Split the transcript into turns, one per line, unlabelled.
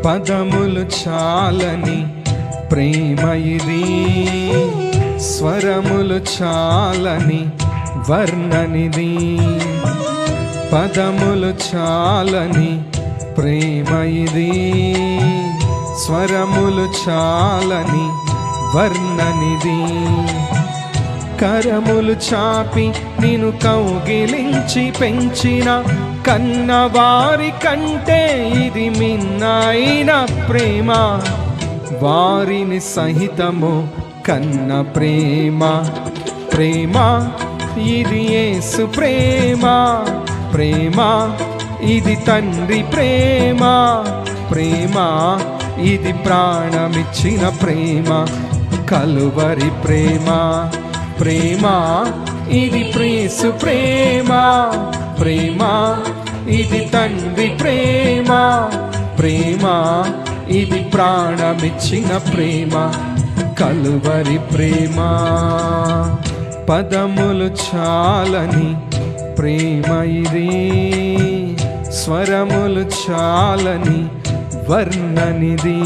పదములు చాలని ప్రేమ ఇది, స్వరములు చాలని వర్ణనిది. పదములు చాలని ప్రేమ ఇది, స్వరములు చాలని వర్ణనిది. కరములు చాపి నిన్ను కౌగిలించి పెంచిన కన్నవారి కంటే ఇది మిన్నైన ప్రేమ. వారిని సహితము కన్న ప్రేమ. ప్రేమ ఇది యేసు ప్రేమ. ప్రేమ ఇది తండ్రి ప్రేమ. ప్రేమ ఇది ప్రాణమిచ్చిన ప్రేమ. కలువరి ప్రేమ. ప్రేమ ఇది యేసు ప్రేమ. ప్రేమ ఇది తండ్రి ప్రేమ. ప్రేమ ఇది ప్రాణమిచ్చిన ప్రేమ. కలువరి ప్రేమ. పదములు చాలని ప్రేమ ఇది, స్వరములు చాలని వర్ణనిది.